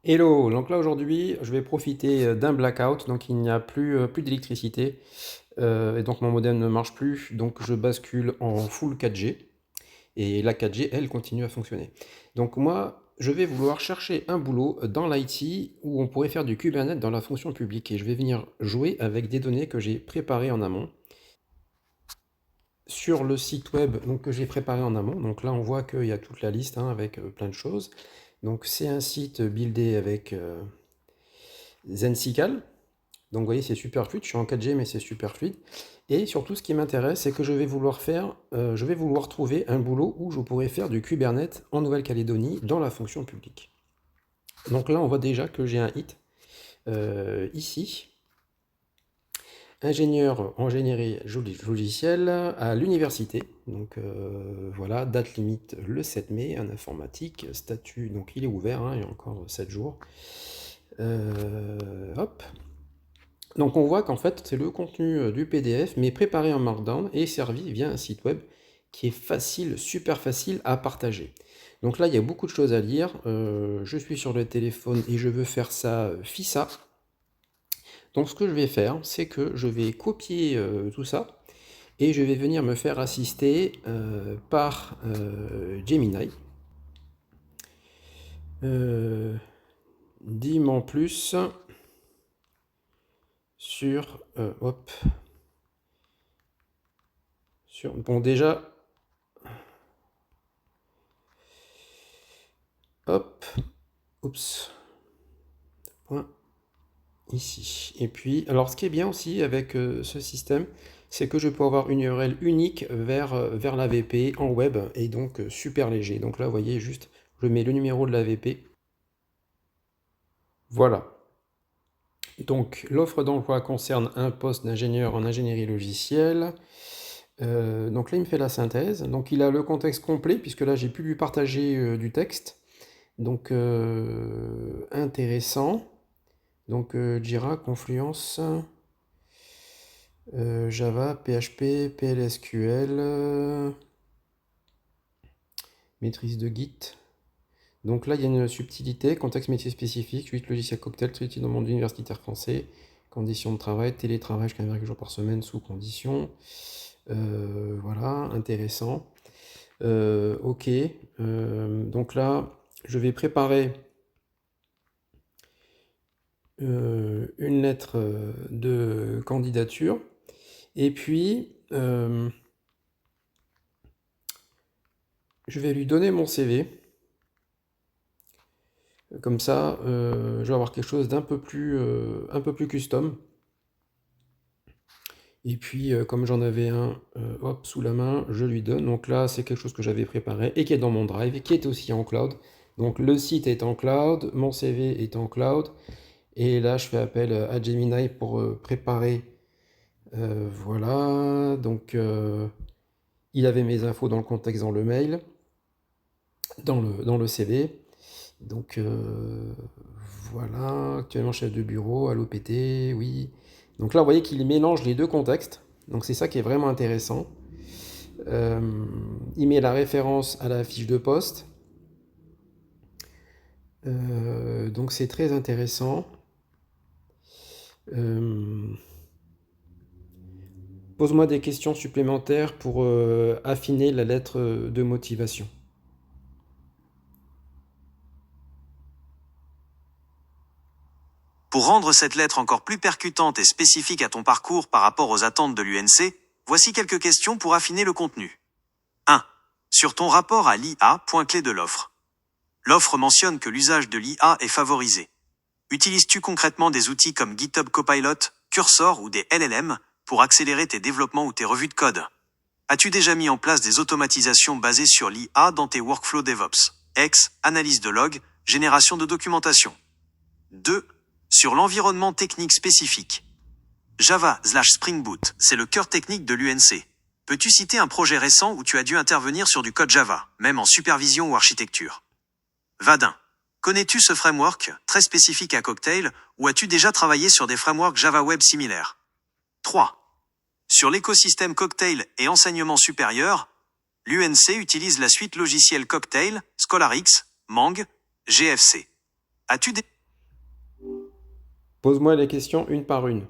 Hello, donc là aujourd'hui je vais profiter d'un blackout, donc il n'y a plus d'électricité et donc mon modem ne marche plus, donc je bascule en full 4G et la 4G elle continue à fonctionner. Donc moi je vais vouloir chercher un boulot dans l'IT où on pourrait faire du Kubernetes dans la fonction publique et je vais venir jouer avec des données que j'ai préparées en amont sur le site web donc, que j'ai préparé en amont. Donc là on voit qu'il y a toute la liste hein, avec plein de choses. Donc c'est un site buildé avec Zensical. Donc vous voyez, c'est super fluide, je suis en 4G mais c'est super fluide. Et surtout ce qui m'intéresse, c'est que je vais vouloir trouver un boulot où je pourrais faire du Kubernetes en Nouvelle-Calédonie dans la fonction publique. Donc là on voit déjà que j'ai un hit ici. Ingénieur en ingénierie logicielle à l'université. Donc voilà, date limite le 7 mai, en informatique, statut, donc il est ouvert, hein, il y a encore 7 jours. Hop. Donc on voit qu'en fait c'est le contenu du PDF mais préparé en Markdown et servi via un site web qui est facile, super facile à partager. Donc là il y a beaucoup de choses à lire. Je suis sur le téléphone et je veux faire ça FISA. Donc ce que je vais faire, c'est que je vais copier tout ça et je vais venir me faire assister par Gemini. Dis-moi en plus sur hop, bon déjà hop, oups, point ici. Et puis, alors ce qui est bien aussi avec ce système, c'est que je peux avoir une URL unique vers la VP en web et donc super léger. Donc là, vous voyez, juste, je mets le numéro de la VP. Voilà. Donc l'offre d'emploi concerne un poste d'ingénieur en ingénierie logicielle. Donc là, il me fait la synthèse. Donc il a le contexte complet, puisque là, j'ai pu lui partager du texte. Donc intéressant. Donc Jira, Confluence, Java, PHP, PLSQL, maîtrise de Git. Donc là, il y a une subtilité, contexte métier spécifique, 8 logiciels cocktail, traité dans le monde universitaire français, conditions de travail, télétravail jusqu'à 1,5 jours par semaine sous conditions. Voilà, intéressant. Ok, donc là, je vais préparer une lettre de candidature. Et puis, je vais lui donner mon CV. Comme ça, je vais avoir quelque chose un peu plus custom. Et puis, comme j'en avais un hop, sous la main, je lui donne. Donc là, c'est quelque chose que j'avais préparé et qui est dans mon drive et qui est aussi en cloud. Donc le site est en cloud, mon CV est en cloud. Et là, je fais appel à Gemini pour préparer. Voilà. Donc, il avait mes infos dans le contexte dans le mail, dans le CV. Donc voilà, actuellement chef de bureau à l'OPT, oui. Donc là, vous voyez qu'il mélange les deux contextes. Donc c'est ça qui est vraiment intéressant. Euh, il met la référence à la fiche de poste. Donc c'est très intéressant. Euh, Pose-moi des questions supplémentaires pour affiner la lettre de motivation. Pour rendre cette lettre encore plus percutante et spécifique à ton parcours par rapport aux attentes de l'UNC, voici quelques questions pour affiner le contenu. 1. Sur ton rapport à l'IA, point clé de l'offre. L'offre mentionne que l'usage de l'IA est favorisé. Utilises-tu concrètement des outils comme GitHub Copilot, Cursor ou des LLM pour accélérer tes développements ou tes revues de code? As-tu déjà mis en place des automatisations basées sur l'IA dans tes workflows DevOps, analyse de log, génération de documentation? 2. Sur l'environnement technique spécifique. Java/Spring Boot, c'est le cœur technique de l'UNC. Peux-tu citer un projet récent où tu as dû intervenir sur du code Java, même en supervision ou architecture? Vadin. Connais-tu ce framework, très spécifique à Cocktail, ou as-tu déjà travaillé sur des frameworks Java Web similaires? 3. Sur l'écosystème Cocktail et enseignement supérieur, l'UNC utilise la suite logicielle Cocktail, ScholarX, Mang, GFC. As-tu Pose-moi les questions une par une.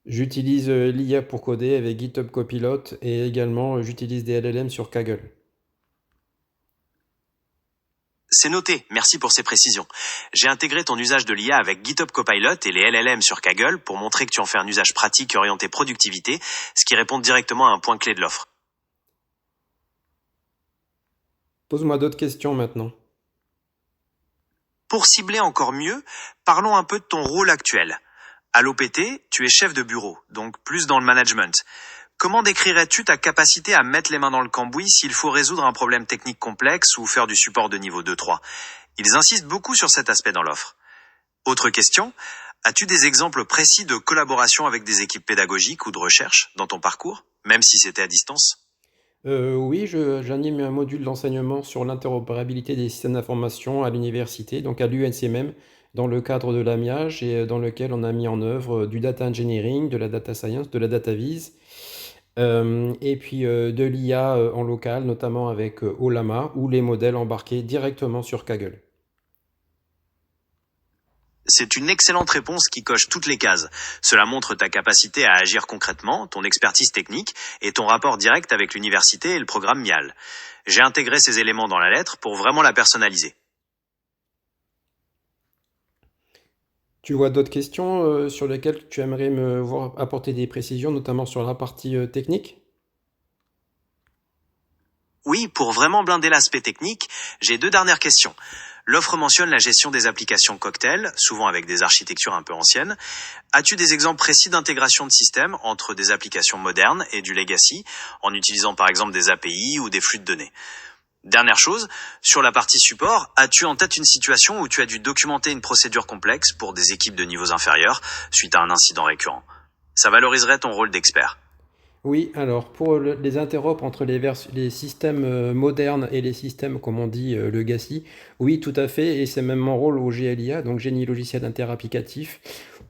J'utilise l'IA pour coder avec GitHub Copilot et également j'utilise des LLM sur Kaggle. C'est noté, merci pour ces précisions. J'ai intégré ton usage de l'IA avec GitHub Copilot et les LLM sur Kaggle pour montrer que tu en fais un usage pratique et orienté productivité, ce qui répond directement à un point clé de l'offre. Pose-moi d'autres questions maintenant. Pour cibler encore mieux, parlons un peu de ton rôle actuel. À l'OPT, tu es chef de bureau, donc plus dans le management. Comment décrirais-tu ta capacité à mettre les mains dans le cambouis s'il faut résoudre un problème technique complexe ou faire du support de niveau 2-3 ? Ils insistent beaucoup sur cet aspect dans l'offre. Autre question, as-tu des exemples précis de collaboration avec des équipes pédagogiques ou de recherche dans ton parcours, même si c'était à distance ? Oui, j'anime un module d'enseignement sur l'interopérabilité des systèmes d'information à l'université, donc à l'UNC même, dans le cadre de l'AMIAGE et dans lequel on a mis en œuvre du data engineering, de la data science, de la data viz, et puis de l'IA en local, notamment avec Olama, ou les modèles embarqués directement sur Kaggle. C'est une excellente réponse qui coche toutes les cases. Cela montre ta capacité à agir concrètement, ton expertise technique et ton rapport direct avec l'université et le programme MIAL. J'ai intégré ces éléments dans la lettre pour vraiment la personnaliser. Tu vois d'autres questions sur lesquelles tu aimerais me voir apporter des précisions, notamment sur la partie technique? Oui, pour vraiment blinder l'aspect technique, j'ai 2 dernières questions. L'offre mentionne la gestion des applications cocktail, souvent avec des architectures un peu anciennes. As-tu des exemples précis d'intégration de systèmes entre des applications modernes et du legacy, en utilisant par exemple des API ou des flux de données ? Dernière chose, sur la partie support, as-tu en tête une situation où tu as dû documenter une procédure complexe pour des équipes de niveaux inférieurs suite à un incident récurrent ? Ça valoriserait ton rôle d'expert. Oui, alors pour les interopes entre les systèmes modernes et les systèmes, comme on dit, legacy, oui, tout à fait, et c'est même mon rôle au GLIA, donc génie logiciel interapplicatif,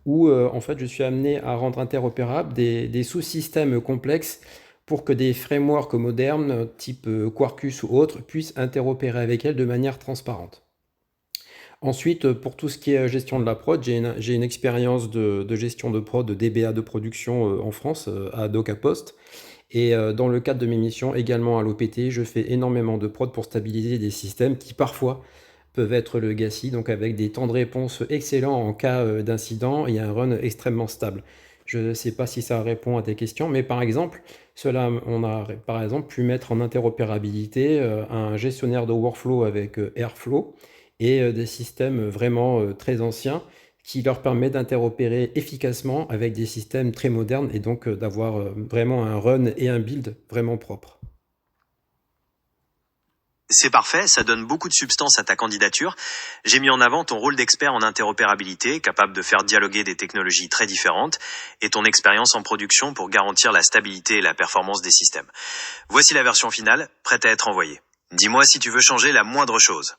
où en fait je suis amené à rendre interopérables des sous-systèmes complexes pour que des frameworks modernes, type Quarkus ou autres, puissent interopérer avec elles de manière transparente. Ensuite, pour tout ce qui est gestion de la prod, j'ai une expérience de gestion de prod, de DBA de production en France, à DocaPost. Et dans le cadre de mes missions, également à l'OPT, je fais énormément de prod pour stabiliser des systèmes qui parfois peuvent être legacy, donc avec des temps de réponse excellents en cas d'incident et un run extrêmement stable. Je ne sais pas si ça répond à tes questions, mais par exemple, on a par exemple pu mettre en interopérabilité un gestionnaire de workflow avec Airflow et des systèmes vraiment très anciens qui leur permet d'interopérer efficacement avec des systèmes très modernes et donc d'avoir vraiment un run et un build vraiment propre. C'est parfait, ça donne beaucoup de substance à ta candidature. J'ai mis en avant ton rôle d'expert en interopérabilité, capable de faire dialoguer des technologies très différentes, et ton expérience en production pour garantir la stabilité et la performance des systèmes. Voici la version finale, prête à être envoyée. Dis-moi si tu veux changer la moindre chose.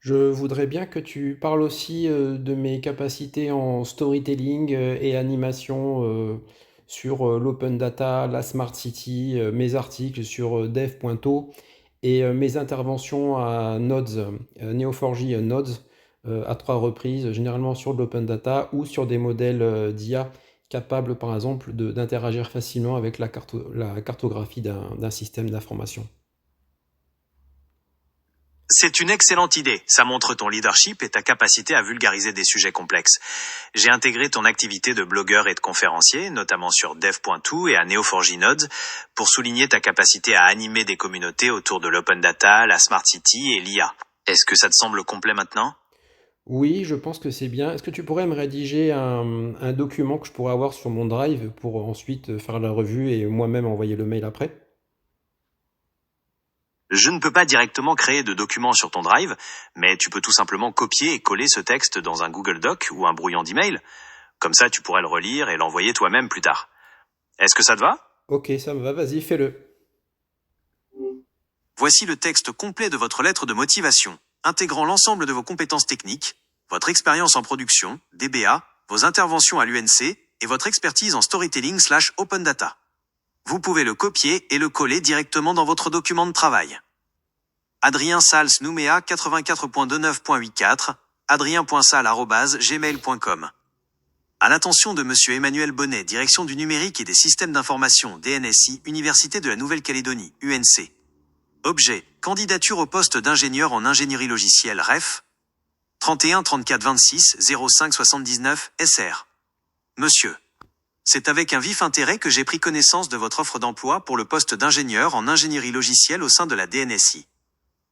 Je voudrais bien que tu parles aussi de mes capacités en storytelling et animation sur l'open data, la smart city, mes articles sur dev.to et mes interventions à Nodes, Neo4j Nodes, à 3 reprises, généralement sur de l'open data ou sur des modèles d'IA capables, par exemple, d'interagir facilement avec la cartographie d'un système d'information. C'est une excellente idée, ça montre ton leadership et ta capacité à vulgariser des sujets complexes. J'ai intégré ton activité de blogueur et de conférencier, notamment sur dev.to et à Neo4j Nodes, pour souligner ta capacité à animer des communautés autour de l'open data, la smart city et l'IA. Est-ce que ça te semble complet maintenant ? Oui, je pense que c'est bien. Est-ce que tu pourrais me rédiger un document que je pourrais avoir sur mon Drive pour ensuite faire la revue et moi-même envoyer le mail après? Je ne peux pas directement créer de documents sur ton Drive, mais tu peux tout simplement copier et coller ce texte dans un Google Doc ou un brouillon d'email. Comme ça, tu pourrais le relire et l'envoyer toi-même plus tard. Est-ce que ça te va ? Ok, ça me va, vas-y, fais-le. Voici le texte complet de votre lettre de motivation, intégrant l'ensemble de vos compétences techniques, votre expérience en production, DBA, vos interventions à l'UNC et votre expertise en storytelling/open data. Vous pouvez le copier et le coller directement dans votre document de travail. Adrien Sals Nouméa 84.29.84, adrien.sal@gmail.com. À l'attention de Monsieur Emmanuel Bonnet, Direction du numérique et des systèmes d'information, DNSI, Université de la Nouvelle-Calédonie, UNC. Objet, candidature au poste d'ingénieur en ingénierie logicielle REF, 31 34 26 05 79 SR. Monsieur. C'est avec un vif intérêt que j'ai pris connaissance de votre offre d'emploi pour le poste d'ingénieur en ingénierie logicielle au sein de la DNSI.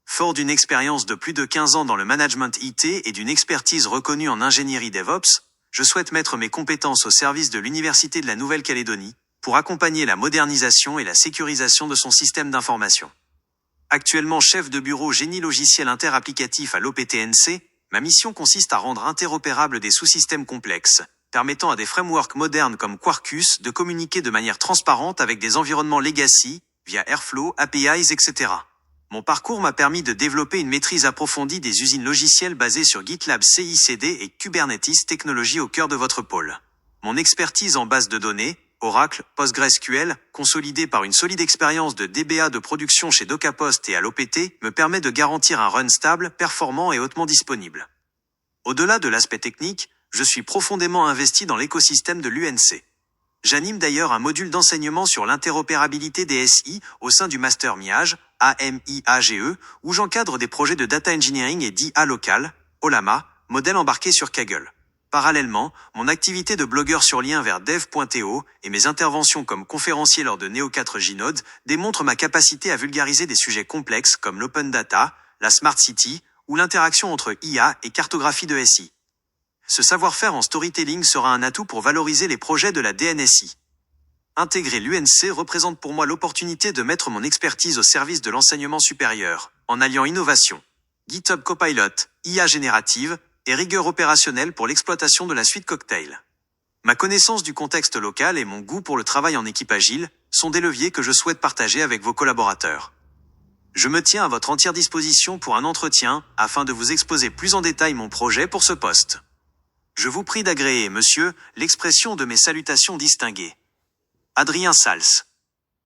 Fort d'une expérience de plus de 15 ans dans le management IT et d'une expertise reconnue en ingénierie DevOps, je souhaite mettre mes compétences au service de l'Université de la Nouvelle-Calédonie pour accompagner la modernisation et la sécurisation de son système d'information. Actuellement chef de bureau génie logiciel interapplicatif à l'OPTNC, ma mission consiste à rendre interopérables des sous-systèmes complexes, permettant à des frameworks modernes comme Quarkus de communiquer de manière transparente avec des environnements legacy, via Airflow, APIs, etc. Mon parcours m'a permis de développer une maîtrise approfondie des usines logicielles basées sur GitLab CI/CD et Kubernetes technologie au cœur de votre pôle. Mon expertise en base de données, Oracle, PostgreSQL, consolidée par une solide expérience de DBA de production chez DocaPost et à l'OPT, me permet de garantir un run stable, performant et hautement disponible. Au-delà de l'aspect technique, je suis profondément investi dans l'écosystème de l'UNC. J'anime d'ailleurs un module d'enseignement sur l'interopérabilité des SI au sein du Master MIAGE, AMIAGE, où j'encadre des projets de data engineering et d'IA local, OLAMA, modèle embarqué sur Kaggle. Parallèlement, mon activité de blogueur sur lien vers dev.to et mes interventions comme conférencier lors de Neo 4J Node démontrent ma capacité à vulgariser des sujets complexes comme l'open data, la smart city ou l'interaction entre IA et cartographie de SI. Ce savoir-faire en storytelling sera un atout pour valoriser les projets de la DNSI. Intégrer l'UNC représente pour moi l'opportunité de mettre mon expertise au service de l'enseignement supérieur, en alliant innovation, GitHub Copilot, IA générative, et rigueur opérationnelle pour l'exploitation de la suite Cocktail. Ma connaissance du contexte local et mon goût pour le travail en équipe agile sont des leviers que je souhaite partager avec vos collaborateurs. Je me tiens à votre entière disposition pour un entretien afin de vous exposer plus en détail mon projet pour ce poste. Je vous prie d'agréer, monsieur, l'expression de mes salutations distinguées. Adrien Sals.